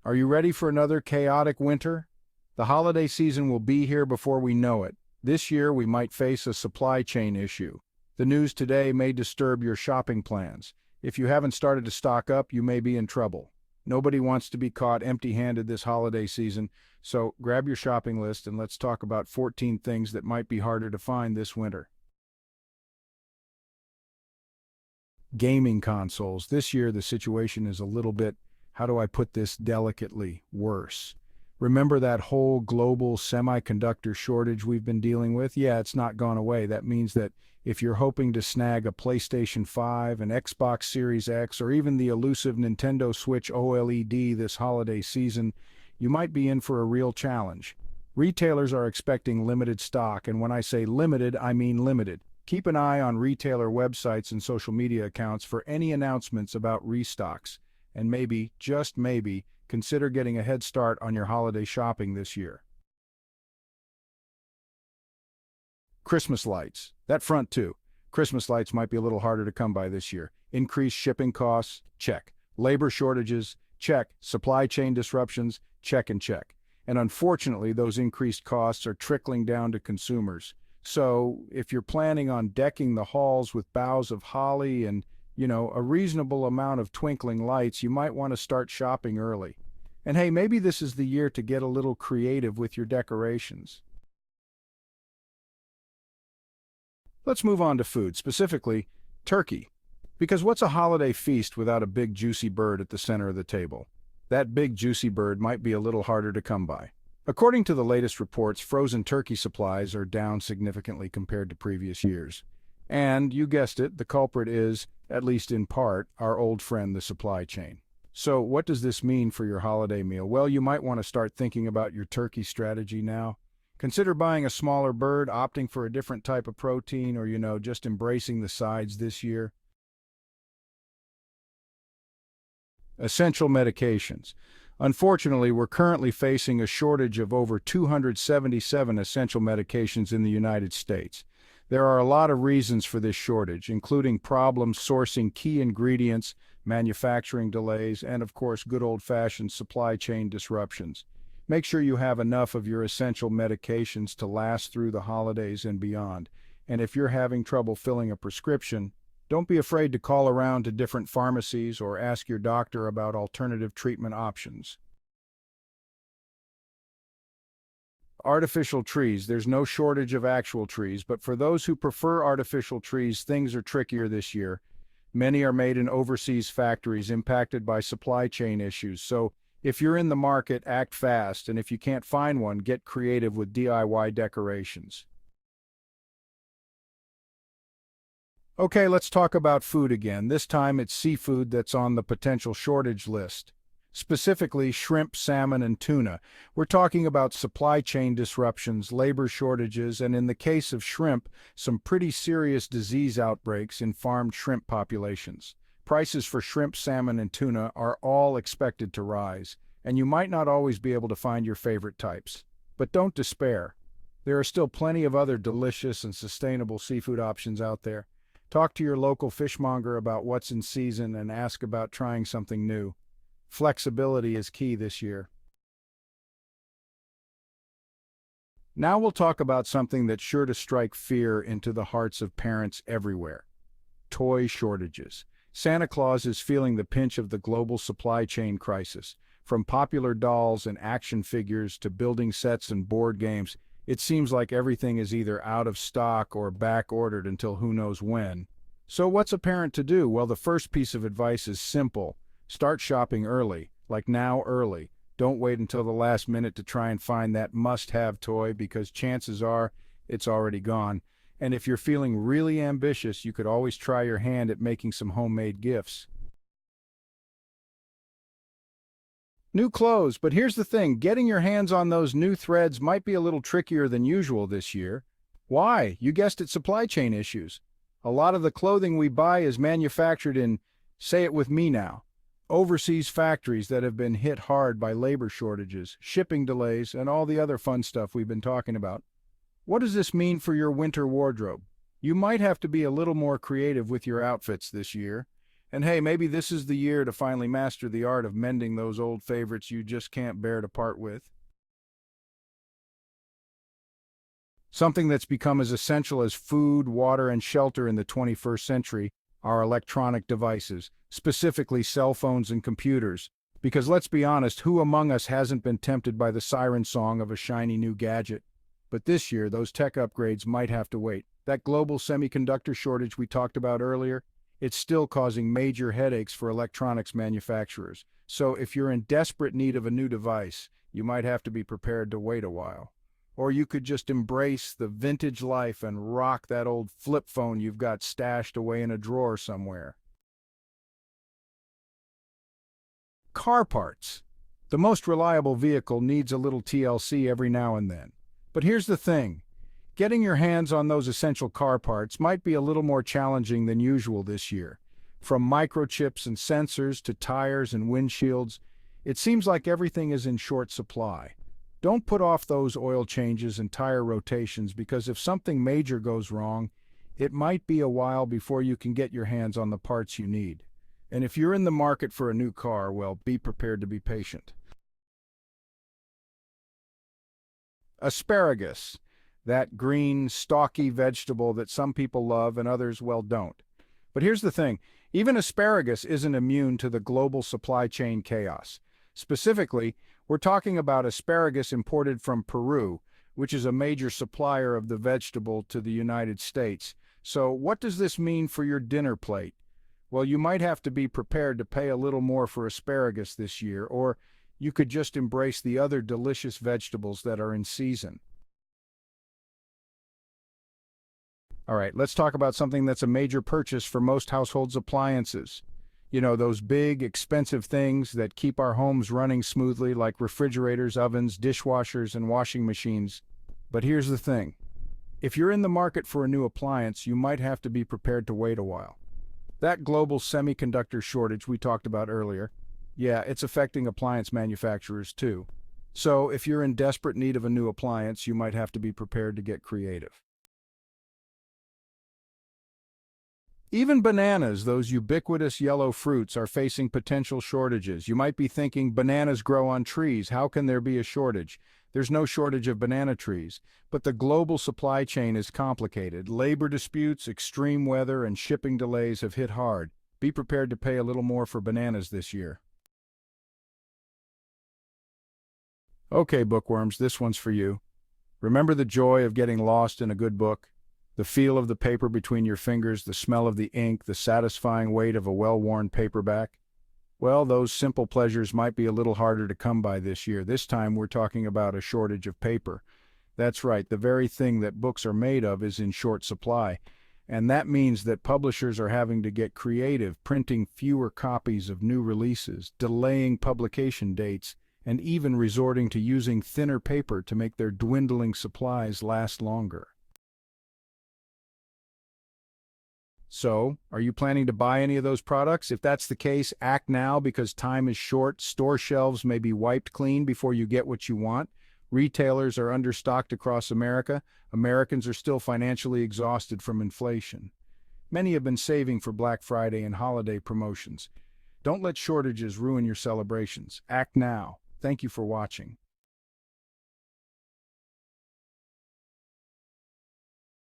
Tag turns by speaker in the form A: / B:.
A: Are you ready for another chaotic winter? The holiday season will be here before we know it. This year, we might face a supply chain issue. The news today may disturb your shopping plans. If you haven't started to stock up, you may be in trouble. Nobody wants to be caught empty-handed this holiday season, so grab your shopping list and let's talk about 14 things that might be harder to find this winter. Gaming consoles. This year, the situation is a little bit, how do I put this delicately, worse. Remember that whole global semiconductor shortage we've been dealing with? Yeah, it's not gone away. That means that if you're hoping to snag a PlayStation 5, an Xbox Series X, or even the elusive Nintendo Switch OLED this holiday season, you might be in for a real challenge. Retailers are expecting limited stock, and when I say limited, I mean limited. Keep an eye on retailer websites and social media accounts for any announcements about restocks, and maybe, just maybe, consider getting a head start on your holiday shopping this year. Christmas lights. That front too. Christmas lights might be a little harder to come by this year. Increased shipping costs? Check. Labor shortages? Check. Supply chain disruptions? Check and check. And unfortunately, those increased costs are trickling down to consumers. So, if you're planning on decking the halls with boughs of holly and, a reasonable amount of twinkling lights, you might want to start shopping early. And hey, maybe this is the year to get a little creative with your decorations. Let's move on to food, specifically turkey. Because what's a holiday feast without a big juicy bird at the center of the table? That big juicy bird might be a little harder to come by. According to the latest reports, frozen turkey supplies are down significantly compared to previous years. And, you guessed it, the culprit is, at least in part, our old friend, the supply chain. So, what does this mean for your holiday meal? Well, you might want to start thinking about your turkey strategy now. Consider buying a smaller bird, opting for a different type of protein, or, just embracing the sides this year. Essential medications. Unfortunately, we're currently facing a shortage of over 277 essential medications in the United States. There are a lot of reasons for this shortage, including problems sourcing key ingredients, manufacturing delays, and of course, good old-fashioned supply chain disruptions. Make sure you have enough of your essential medications to last through the holidays and beyond. And if you're having trouble filling a prescription, don't be afraid to call around to different pharmacies or ask your doctor about alternative treatment options. Artificial trees. There's no shortage of actual trees, but for those who prefer artificial trees, things are trickier this year. Many are made in overseas factories impacted by supply chain issues, so if you're in the market, act fast, and if you can't find one, get creative with DIY decorations. Okay, let's talk about food again. This time it's seafood that's on the potential shortage list. Specifically, shrimp, salmon, and tuna. We're talking about supply chain disruptions, labor shortages, and in the case of shrimp, some pretty serious disease outbreaks in farmed shrimp populations. Prices for shrimp, salmon, and tuna are all expected to rise, and you might not always be able to find your favorite types. But don't despair. There are still plenty of other delicious and sustainable seafood options out there. Talk to your local fishmonger about what's in season and ask about trying something new. Flexibility is key this year. Now we'll talk about something that's sure to strike fear into the hearts of parents everywhere. Toy shortages. Santa Claus is feeling the pinch of the global supply chain crisis. From popular dolls and action figures to building sets and board games, it seems like everything is either out of stock or back-ordered until who knows when. So what's a parent to do? Well, the first piece of advice is simple. Start shopping early, like now early. Don't wait until the last minute to try and find that must-have toy because chances are it's already gone. And if you're feeling really ambitious, you could always try your hand at making some homemade gifts. New clothes, but here's the thing, getting your hands on those new threads might be a little trickier than usual this year. Why? You guessed it, supply chain issues. A lot of the clothing we buy is manufactured in, say it with me now, overseas factories that have been hit hard by labor shortages, shipping delays, and all the other fun stuff we've been talking about. What does this mean for your winter wardrobe? You might have to be a little more creative with your outfits this year. And hey, maybe this is the year to finally master the art of mending those old favorites you just can't bear to part with. Something that's become as essential as food, water, and shelter in the 21st century are electronic devices, specifically cell phones and computers. Because let's be honest, who among us hasn't been tempted by the siren song of a shiny new gadget? But this year, those tech upgrades might have to wait. That global semiconductor shortage we talked about earlier, it's still causing major headaches for electronics manufacturers. So if you're in desperate need of a new device, you might have to be prepared to wait a while. Or you could just embrace the vintage life and rock that old flip phone you've got stashed away in a drawer somewhere. Car parts. The most reliable vehicle needs a little TLC every now and then. But here's the thing. Getting your hands on those essential car parts might be a little more challenging than usual this year. From microchips and sensors to tires and windshields, it seems like everything is in short supply. Don't put off those oil changes and tire rotations because if something major goes wrong, it might be a while before you can get your hands on the parts you need. And if you're in the market for a new car, well, be prepared to be patient. Asparagus, that green, stalky vegetable that some people love and others, well, don't. But here's the thing, even asparagus isn't immune to the global supply chain chaos. Specifically, we're talking about asparagus imported from Peru, which is a major supplier of the vegetable to the United States. So what does this mean for your dinner plate? Well, you might have to be prepared to pay a little more for asparagus this year, or you could just embrace the other delicious vegetables that are in season. All right, let's talk about something that's a major purchase for most households' appliances. You know, those big, expensive things that keep our homes running smoothly, like refrigerators, ovens, dishwashers, and washing machines. But here's the thing. If you're in the market for a new appliance, you might have to be prepared to wait a while. That global semiconductor shortage we talked about earlier, yeah, it's affecting appliance manufacturers too. So if you're in desperate need of a new appliance, you might have to be prepared to get creative. Even bananas, those ubiquitous yellow fruits, are facing potential shortages. You might be thinking, bananas grow on trees. How can there be a shortage? There's no shortage of banana trees. But the global supply chain is complicated. Labor disputes, extreme weather, and shipping delays have hit hard. Be prepared to pay a little more for bananas this year. Okay, bookworms, this one's for you. Remember the joy of getting lost in a good book? The feel of the paper between your fingers, the smell of the ink, the satisfying weight of a well-worn paperback? Well, those simple pleasures might be a little harder to come by this year. This time we're talking about a shortage of paper. That's right, the very thing that books are made of is in short supply. And that means that publishers are having to get creative, printing fewer copies of new releases, delaying publication dates, and even resorting to using thinner paper to make their dwindling supplies last longer. So, are you planning to buy any of those products? If that's the case, act now because time is short. Store shelves may be wiped clean before you get what you want. Retailers are understocked across America. Americans are still financially exhausted from inflation. Many have been saving for Black Friday and holiday promotions. Don't let shortages ruin your celebrations. Act now. Thank you for watching.